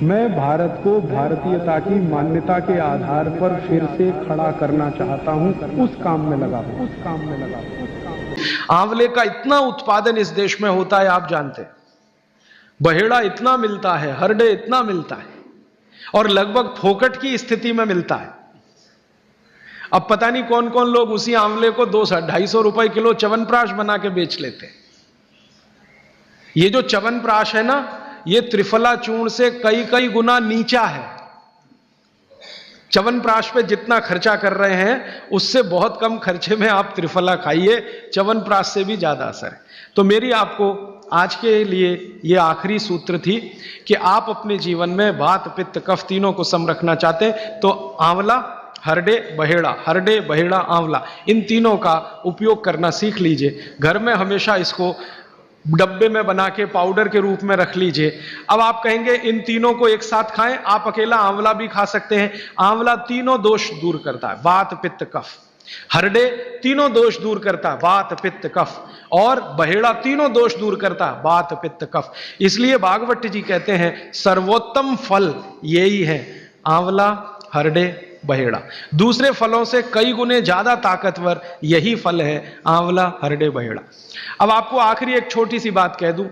मैं भारत को भारतीयता की मान्यता के आधार पर फिर से खड़ा करना चाहता हूं, उस काम में लगा हूं। आंवले का इतना उत्पादन इस देश में होता है, आप जानते हैं। बहेड़ा इतना मिलता है, हरडे इतना मिलता है, और लगभग फोकट की स्थिति में मिलता है। अब पता नहीं कौन कौन लोग उसी आंवले को 200-250 रुपए किलो च्यवनप्राश बना के बेच लेते हैं। ये जो च्यवनप्राश है ना, ये त्रिफला चूर्ण से कई कई गुना नीचा है। च्यवनप्राश पे जितना खर्चा कर रहे हैं, उससे बहुत कम खर्चे में आप त्रिफला खाइए, च्यवनप्राश से भी ज्यादा असर है। तो मेरी आपको आज के लिए ये आखिरी सूत्र थी कि आप अपने जीवन में वात पित्त कफ तीनों को सम रखना चाहते हैं तो आंवला, हरडे बहेड़ा आंवला, इन तीनों का उपयोग करना सीख लीजिए। घर में हमेशा इसको डब्बे में बना के पाउडर के रूप में रख लीजिए। अब आप कहेंगे इन तीनों को एक साथ खाएं, आप अकेला आंवला भी खा सकते हैं। आंवला तीनों दोष दूर करता है, वात पित्त कफ। हरडे तीनों दोष दूर करता है, वात पित्त कफ। और बहेड़ा तीनों दोष दूर करता है, वात पित्त कफ। इसलिए भागवत जी कहते हैं सर्वोत्तम फल यही है, आंवला, हरडे, बहेड़ा। दूसरे फलों से कई गुने ज्यादा ताकतवर यही फल है, आंवला, हरडे, बहेड़ा। अब आपको आखिरी एक छोटी सी बात कह दूं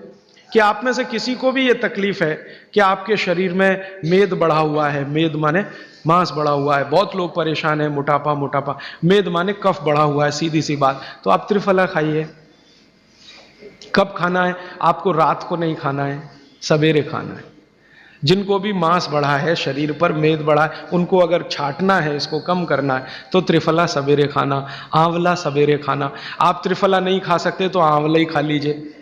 कि आप में से किसी को भी यह तकलीफ है कि आपके शरीर में मेद बढ़ा हुआ है, मेद माने मांस बढ़ा हुआ है, बहुत लोग परेशान है, मोटापा, मेद माने कफ बढ़ा हुआ है, सीधी सी बात, तो आप त्रिफला खाइए। कब खाना है? आपको रात को नहीं खाना है, सवेरे खाना है। जिनको भी मांस बढ़ा है, शरीर पर मेद बढ़ा है, उनको अगर छाटना है, इसको कम करना है, तो त्रिफला सवेरे खाना, आंवला सवेरे खाना। आप त्रिफला नहीं खा सकते तो आंवला ही खा लीजिए।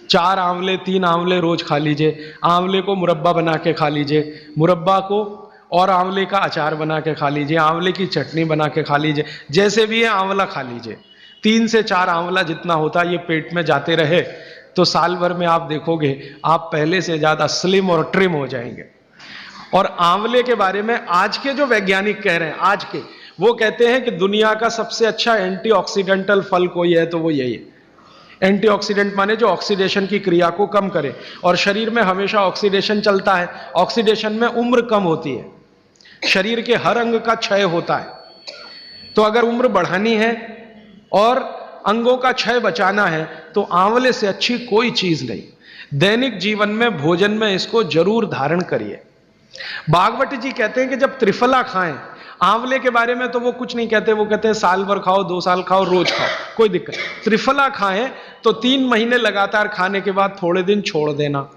4 आंवले 3 आंवले रोज खा लीजिए। आंवले को मुरब्बा बना के खा लीजिए, मुरब्बा को और आंवले का अचार बना के खा लीजिए, आंवले की चटनी बना के खा लीजिए, जैसे भी है आंवला खा लीजिए। 3 से 4 आंवला जितना होता है, ये पेट में जाते रहे तो साल भर में आप देखोगे आप पहले से ज्यादा स्लिम और ट्रिम हो जाएंगे। और आंवले के बारे में आज के जो वैज्ञानिक कह रहे हैं, आज के, वो कहते हैं कि दुनिया का सबसे अच्छा एंटीऑक्सीडेंटल फल कोई है तो वो यही है। एंटीऑक्सीडेंट माने जो ऑक्सीडेशन की क्रिया को कम करे, और शरीर में हमेशा ऑक्सीडेशन चलता है। ऑक्सीडेशन में उम्र कम होती है, शरीर के हर अंग का क्षय होता है। तो अगर उम्र बढ़ानी है और अंगों का क्षय बचाना है तो आंवले से अच्छी कोई चीज नहीं। दैनिक जीवन में भोजन में इसको जरूर धारण करिए। भागवत जी कहते हैं कि जब त्रिफला खाएं, आंवले के बारे में तो वो कुछ नहीं कहते, वो कहते हैं साल भर खाओ, 2 साल खाओ, रोज खाओ, कोई दिक्कत। त्रिफला खाएं तो 3 महीने लगातार खाने के बाद थोड़े दिन छोड़ देना।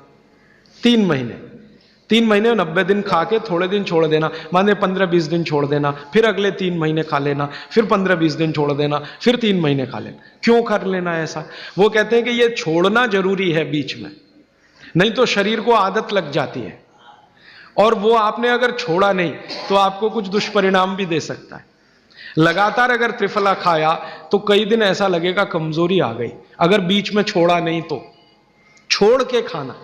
3 महीने 90 दिन खा के थोड़े दिन छोड़ देना, माने 15-20 दिन छोड़ देना, फिर अगले 3 महीने खा लेना, फिर 15-20 दिन छोड़ देना, फिर 3 महीने खा लेना। क्यों कर लेना ऐसा? वो कहते हैं कि ये छोड़ना जरूरी है बीच में, नहीं तो शरीर को आदत लग जाती है, और वो आपने अगर छोड़ा नहीं तो आपको कुछ दुष्परिणाम भी दे सकता है। लगातार अगर त्रिफला खाया तो कई दिन ऐसा लगेगा कमजोरी आ गई, अगर बीच में छोड़ा नहीं तो छोड़ के खाना।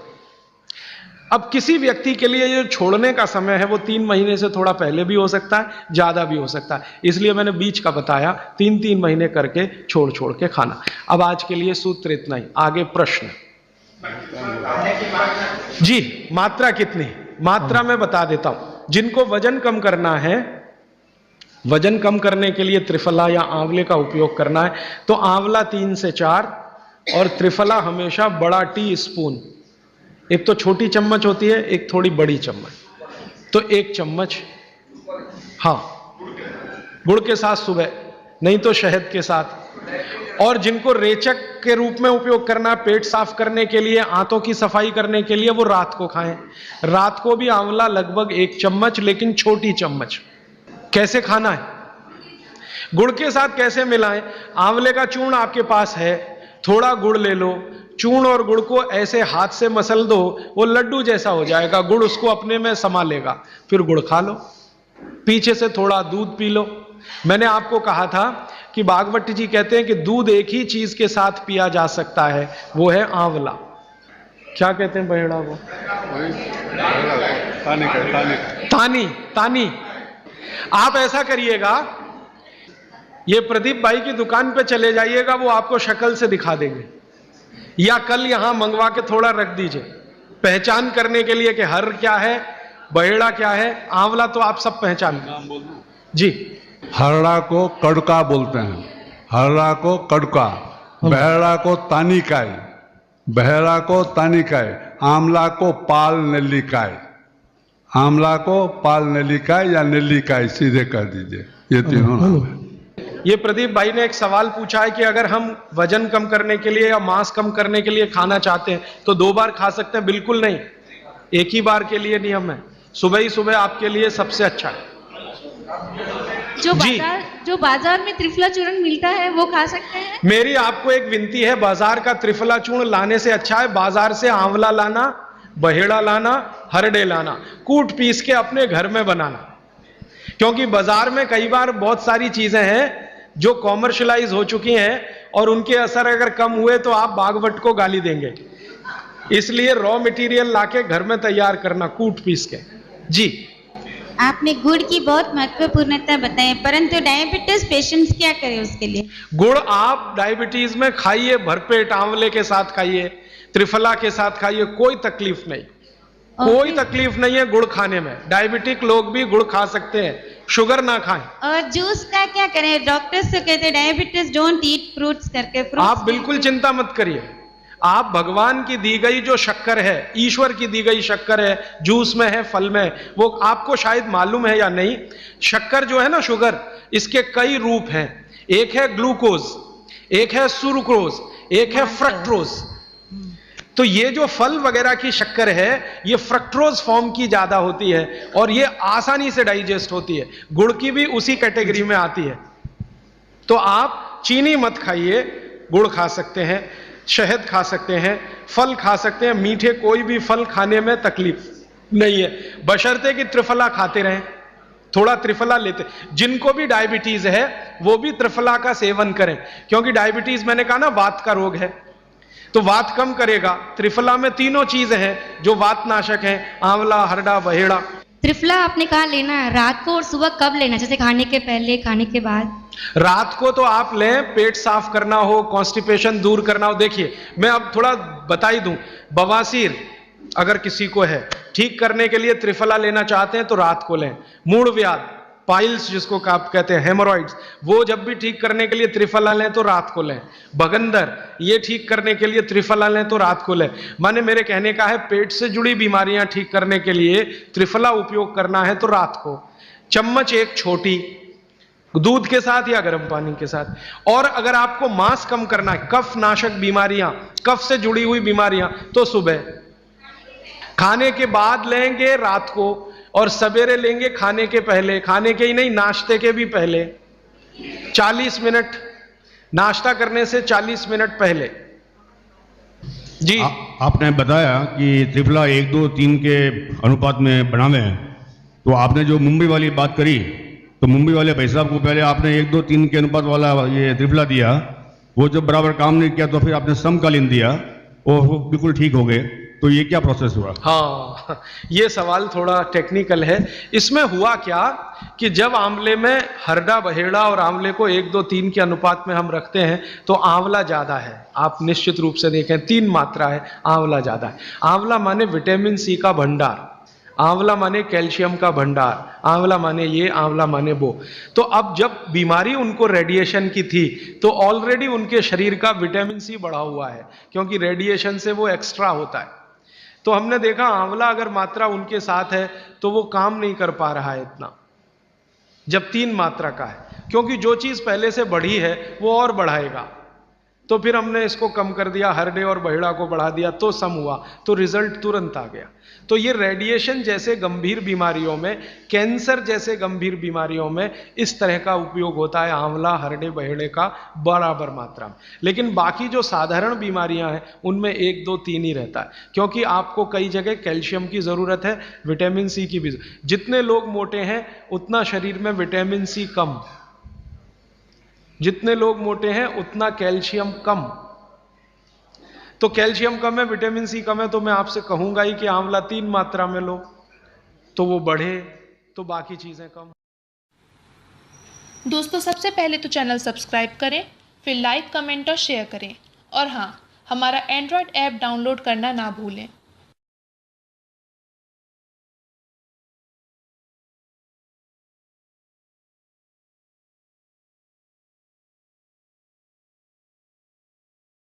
अब किसी व्यक्ति के लिए जो छोड़ने का समय है वो 3 महीने से थोड़ा पहले भी हो सकता है, ज्यादा भी हो सकता है, इसलिए मैंने बीच का बताया। 3-3 महीने करके छोड़ के खाना। अब आज के लिए सूत्र इतना ही, आगे प्रश्न। जी, मात्रा कितनी? मात्रा में बता देता हूं। जिनको वजन कम करना है, वजन कम करने के लिए त्रिफला या आंवले का उपयोग करना है तो आंवला 3 से 4 और त्रिफला हमेशा बड़ा टी-स्पून, एक तो छोटी चम्मच होती है, एक थोड़ी बड़ी चम्मच, तो 1 चम्मच, हाँ, गुड़ के साथ सुबह, नहीं तो शहद के साथ। और जिनको रेचक के रूप में उपयोग करना है, पेट साफ करने के लिए, आंतों की सफाई करने के लिए, वो रात को खाएं। रात को भी आंवला लगभग 1 चम्मच, लेकिन छोटी चम्मच। कैसे खाना है? गुड़ के साथ कैसे मिलाएं? आंवले का चूर्ण आपके पास है, थोड़ा गुड़ ले लो, चूर्ण और गुड़ को ऐसे हाथ से मसल दो, वो लड्डू जैसा हो जाएगा, गुड़ उसको अपने में समा लेगा, फिर गुड़ खा लो। पीछे से थोड़ा दूध पी लो। मैंने आपको कहा था कि भागवत जी कहते हैं कि दूध एक ही चीज के साथ पिया जा सकता है, वो है आंवला। क्या कहते हैं बहेड़ा को? तानी। आप ऐसा करिएगा, ये प्रदीप भाई की दुकान पे चले जाइएगा, वो आपको शक्ल से दिखा देंगे, या कल यहां मंगवा के थोड़ा रख दीजिए, पहचान करने के लिए कि हर क्या है बहेड़ा क्या है, आंवला तो आप सब पहचानते हैं जी। हरड़ा को कड़का बोलते हैं, हरड़ा को कड़का, बहेड़ा को तानिकाय, बहेड़ा को तानिकाय, आंवला को पाल नेल्लिकाय, आंवला को पाल नेल्लिकाय या नेल्लिकाय सीधे कर दीजिए, ये तीनों नाम है। ये प्रदीप भाई ने एक सवाल पूछा है कि अगर हम वजन कम करने के लिए या मांस कम करने के लिए खाना चाहते हैं तो 2 बार खा सकते हैं? बिल्कुल नहीं, एक ही बार के लिए नियम है, सुबह ही सुबह आपके लिए सबसे अच्छा है। जो बाजार में त्रिफला चूर्ण मिलता है वो खा सकते हैं? मेरी आपको एक विनती है, बाजार का त्रिफला चूर्ण लाने से अच्छा है बाजार से आंवला लाना, बहेड़ा लाना, हरडे लाना, कूट पीस के अपने घर में बनाना। क्योंकि बाजार में कई बार बहुत सारी चीजें हैं जो कॉमर्शलाइज हो चुकी हैं और उनके असर अगर कम हुए तो आप बागवट को गाली देंगे, इसलिए रॉ मटेरियल लाके घर में तैयार करना कूट पीस के। जी, आपने गुड़ की बहुत महत्वपूर्णता बताई, परंतु डायबिटीज पेशेंट्स क्या करें उसके लिए? गुड़ आप डायबिटीज में खाइए, भरपेट आंवले के साथ खाइए, त्रिफला के साथ खाइए, कोई तकलीफ नहीं, कोई तकलीफ नहीं है गुड़ खाने में। डायबिटिक लोग भी गुड़ खा सकते हैं, शुगर ना खाएं। और जूस का क्या करें? डॉक्टर्स तो कहते हैं डायबिटीज डोंट ईट फ्रूट्स करके। आप बिल्कुल चिंता मत करिए, आप भगवान की दी गई जो शक्कर है, ईश्वर की दी गई शक्कर है, जूस में है, फल में है, वो आपको शायद मालूम है या नहीं। शक्कर जो है ना, शुगर, इसके कई रूप हैं। एक है ग्लूकोज, एक है सुक्रोज, एक है फ्रक्टोज। तो ये जो फल वगैरह की शक्कर है ये फ्रक्टोज फॉर्म की ज्यादा होती है और ये आसानी से डाइजेस्ट होती है। गुड़ की भी उसी कैटेगरी में आती है। तो आप चीनी मत खाइए, गुड़ खा सकते हैं, शहद खा सकते हैं, फल खा सकते हैं, मीठे कोई भी फल खाने में तकलीफ नहीं है, बशर्ते कि त्रिफला खाते रहें, थोड़ा त्रिफला लेते। जिनको भी डायबिटीज है वो भी त्रिफला का सेवन करें, क्योंकि डायबिटीज मैंने कहा ना वात का रोग है, तो वात कम करेगा। त्रिफला में तीनों चीजें हैं जो वात नाशक हैं, आंवला, हरड़ा, बहेड़ा। त्रिफला आपने कहा लेना है रात को और सुबह कब लेना, जैसे खाने के पहले, खाने के बाद? रात को तो आप लें, पेट साफ करना हो, कॉन्स्टिपेशन दूर करना हो। देखिए मैं अब थोड़ा बता ही दूं, बवासीर अगर किसी को है, ठीक करने के लिए त्रिफला लेना चाहते हैं तो रात को लें। मूड व्याध, पाइल्स जिसको आप कहते हैं, हेमोरॉइड्स, वो जब भी ठीक करने के लिए त्रिफला लें तो रात को लें। भगंदर, ये ठीक करने के लिए त्रिफला लें तो रात को लें। माने मेरे कहने का है, पेट से जुड़ी बीमारियां ठीक करने के लिए त्रिफला उपयोग करना है तो रात को। चम्मच एक छोटी, दूध के साथ या गर्म पानी के साथ। और अगर आपको मांस कम करना है, कफ नाशक बीमारियां, कफ से जुड़ी हुई बीमारियां, तो सुबह खाने के बाद लेंगे, रात को, और सवेरे लेंगे खाने के पहले। खाने के ही नहीं, नाश्ते के भी पहले 40 मिनट, नाश्ता करने से 40 मिनट पहले। जी, आपने बताया कि त्रिफला 1, 2, 3 के अनुपात में बनावे हैं, तो आपने जो मुंबई वाली बात करी, तो मुंबई वाले भाई साहब को पहले आपने 1, 2, 3 के अनुपात वाला ये त्रिफला दिया, वो जब बराबर काम नहीं किया तो फिर आपने समकालीन दिया और वो बिल्कुल ठीक हो गए। तो ये क्या प्रोसेस हुआ? हाँ, ये सवाल थोड़ा टेक्निकल है। इसमें हुआ क्या कि जब आंवले में हरड़ा, बहेड़ा और आंवले को 1, 2, 3 के अनुपात में हम रखते हैं तो आंवला ज्यादा है। आप निश्चित रूप से देखें, 3 मात्रा है, आंवला ज्यादा है। आंवला माने विटामिन सी का भंडार, आंवला माने कैल्शियम का भंडार, आंवला माने ये, आंवला माने वो। तो अब जब बीमारी उनको रेडिएशन की थी तो ऑलरेडी उनके शरीर का विटामिन सी बढ़ा हुआ है, क्योंकि रेडिएशन से वो एक्स्ट्रा होता है। तो हमने देखा आंवला अगर मात्रा उनके साथ है तो वो काम नहीं कर पा रहा है इतना, जब 3 मात्रा का है, क्योंकि जो चीज पहले से बढ़ी है वो और बढ़ाएगा। तो फिर हमने इसको कम कर दिया, हरडे और बहेड़ा को बढ़ा दिया, तो सम हुआ, तो रिजल्ट तुरंत आ गया। तो ये रेडिएशन जैसे गंभीर बीमारियों में, कैंसर जैसे गंभीर बीमारियों में इस तरह का उपयोग होता है आंवला, हरडे, बहेड़े का बराबर मात्रा में। लेकिन बाकी जो साधारण बीमारियां हैं उनमें 1, 2, 3 ही रहता है, क्योंकि आपको कई जगह कैल्शियम की जरूरत है, विटामिन सी की भी। जितने लोग मोटे हैं उतना शरीर में विटामिन सी कम, जितने लोग मोटे हैं उतना कैल्शियम कम। तो कैल्शियम कम है, विटामिन सी कम है, तो मैं आपसे कहूंगा ही कि आंवला 3 मात्रा में लो तो वो बढ़े, तो बाकी चीजें कम। दोस्तों, सबसे पहले तो चैनल सब्सक्राइब करें, फिर लाइक, कमेंट और शेयर करें। और हाँ, हमारा एंड्रॉयड ऐप डाउनलोड करना ना भूलें।